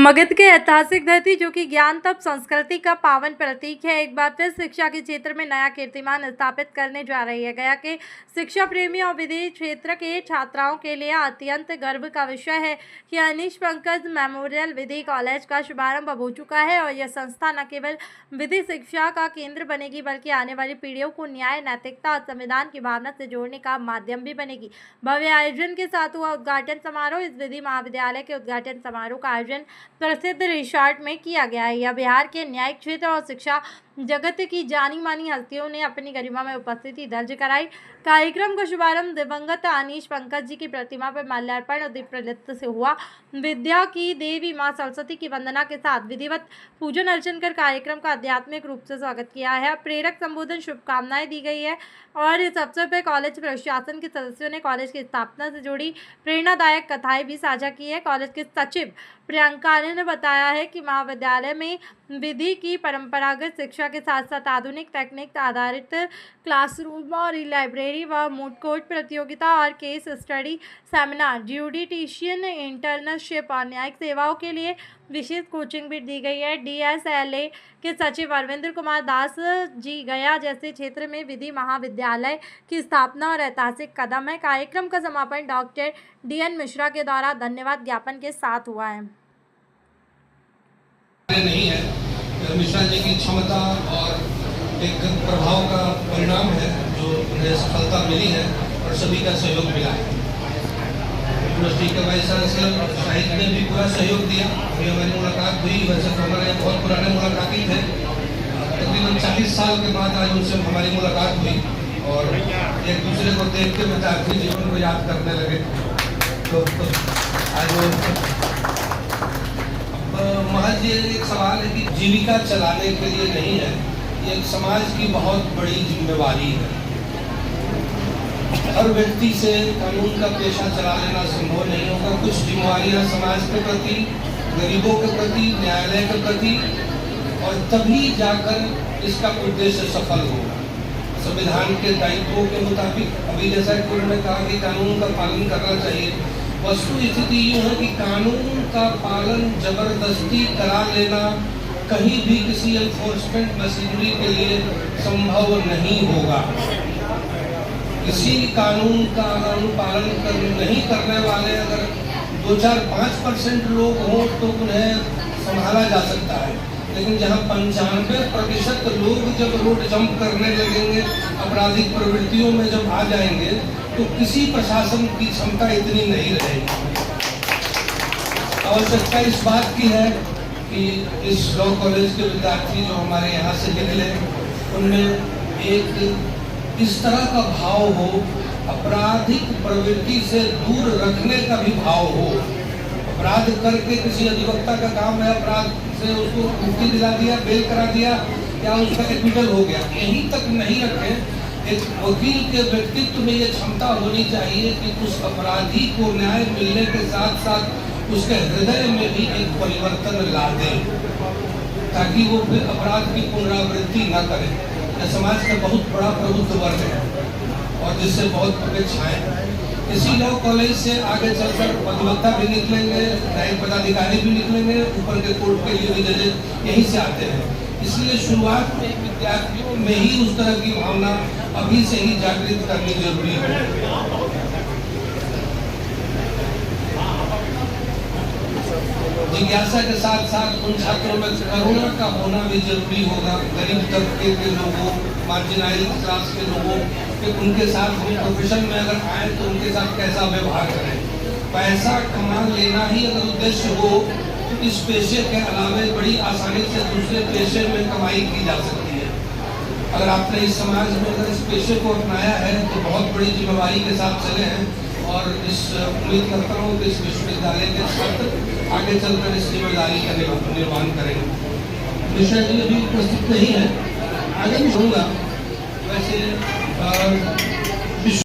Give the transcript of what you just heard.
मगध के ऐतिहासिक धरती जो कि ज्ञान तप संस्कृति का पावन प्रतीक है, एक बार फिर शिक्षा के क्षेत्र में नया कीर्तिमान स्थापित करने जा रही है। गया के शिक्षा प्रेमी और विधि क्षेत्र के छात्राओं के लिए अत्यंत गर्व का विषय है कि अनीश पंकज मेमोरियल विधि कॉलेज का शुभारंभ हो चुका है और यह संस्था न केवल विधि शिक्षा का केंद्र बनेगी बल्कि आने वाली पीढ़ियों को न्याय, नैतिकता और संविधान की भावना से जोड़ने का माध्यम भी बनेगी। भव्य आयोजन के साथ हुआ उद्घाटन समारोह। इस विधि महाविद्यालय के उद्घाटन समारोह का आयोजन प्रसिद्ध रिसोर्ट में किया गया है। यह बिहार के न्यायिक क्षेत्र और शिक्षा जगत की जानी मानी हस्तियों ने अपनी गरिमा में उपस्थिति दर्ज कराई। कार्यक्रम का शुभारंभ दिवंगत अनीश पंकज जी की प्रतिमा पर माल्यार्पण और दीप प्रज्वलित से हुआ। विद्या की देवी मां सरस्वती की वंदना के साथ विधिवत पूजन अर्चन कर कार्यक्रम का आध्यात्मिक रूप से स्वागत किया है। प्रेरक संबोधन, शुभकामनाएं दी गई है और इस अवसर पर कॉलेज प्रशासन के सदस्यों ने कॉलेज की स्थापना से जुड़ी प्रेरणादायक कथाएं भी साझा की है। कॉलेज के सचिव प्रियंका ने बताया है कि महाविद्यालय में विधि की परंपरागत शिक्षा के साथ साथ आधुनिक तकनीक आधारित क्लासरूम और लाइब्रेरी व मूड कोर्ट प्रतियोगिता और case study seminar, judicial internship और न्यायिक सेवाओं के लिए विशेष कोचिंग भी दी गई है। DSLA के सचिव अरविंद कुमार दास जी गया जैसे क्षेत्र में विधि महाविद्यालय की स्थापना और ऐतिहासिक कदम है। कार्यक्रम का समापन डॉक्टर DN मिश्रा के द्वारा धन्यवाद ज्ञापन के साथ हुआ है। नहीं है, मिश्रा जी की क्षमता और एक प्रभाव का परिणाम है जो उन्हें सफलता मिली है और सभी का सहयोग मिला है। यूनिवर्सिटी के वाइस चांसलर शाहिद ने भी पूरा सहयोग दिया। अभी हमारी मुलाकात हुई, वैसे तो हमारे बहुत पुराने मुलाकाती थे, तकरीबन 40 साल के बाद आज उनसे हमारी मुलाकात हुई और एक दूसरे को देख के विद्यार्थी जीवन को याद करने लगे। तो आज महज ये एक सवाल है कि जीविका चलाने के लिए नहीं है, ये एक समाज की बहुत बड़ी जिम्मेवारी है। हर व्यक्ति से कानून का पेशा चला लेना संभव नहीं होगा। कुछ जिम्मेवारियां समाज के प्रति, गरीबों के प्रति, न्यायालय के प्रति, और तभी जाकर इसका उद्देश्य सफल होगा। संविधान के दायित्वों के मुताबिक अभी जैसा कि उन्होंने कहा कि कानून का पालन करना चाहिए, वस्तु स्थिति यूँ है कि कानून का पालन जबरदस्ती करा लेना कहीं भी किसी एनफोर्समेंट मशीनरी के लिए संभव नहीं होगा। किसी कानून का अनुपालन नहीं करने वाले अगर 2-4-5% लोग हों तो उन्हें संभाला जा सकता है, लेकिन जहां 95% लोग जब रोड जंप करने लगेंगे, आपराधिक प्रवृत्तियों में जब आ जाएंगे, तो किसी प्रशासन की क्षमता इतनी नहीं रहेगी। आवश्यकता इस बात की है कि इस लॉ कॉलेज के विद्यार्थी जो हमारे यहाँ से निकले, उनमें एक इस तरह का भाव हो, आपराधिक प्रवृत्ति से दूर रखने का भी भाव हो। अपराध करके किसी अधिवक्ता का काम है अपराध से उसको मुक्ति दिला दिया, बेल करा दिया या उसका एक्विटल हो गया, यहीं तक नहीं रखें। एक वकील के व्यक्तित्व में ये क्षमता होनी चाहिए कि उस अपराधी को न्याय मिलने के साथ साथ उसके हृदय में भी एक परिवर्तन ला दे, ताकि वो फिर अपराध की पुनरावृत्ति न करे। यह समाज का बहुत बड़ा प्रबुद्ध वर्ग है और जिससे बहुत अपेक्षाएं। इसी लॉ कॉलेज से आगे चलकर अधिवक्ता भी निकलेंगे, न्यायिक पदाधिकारी भी निकलेंगे, ऊपर के कोर्ट के लिए भी जजेस यहीं से आते हैं। इसलिए शुरुआत में विद्यार्थियों में ही उस तरह की भावना अभी से ही जागृत करनी जरूरी है। जिज्ञासा के साथ साथ उन छात्रों में करुणा का होना भी जरूरी होगा। गरीब तबके के लोगों, मार्जिनाइज क्लास के लोगों के उनके साथ हम प्रोफेशन में अगर आए तो उनके साथ कैसा व्यवहार करें। पैसा कमा लेना ही अगर उद्देश्य हो तो इस पेशे के अलावे बड़ी आसानी से दूसरे पेशे में कमाई की जा सकती है। अगर आपने इस समाज में अगर इस पेशे को अपनाया है तो बहुत बड़ी जिम्मेवारी के साथ चले हैं और इस उम्मीद करता हूँ कि इस विश्वविद्यालय के छात्र आगे चलकर इस जिम्मेदारी का निर्वहन करेंगे। विषय भी अभी उपस्थित नहीं है, आगे भी होगा। वैसे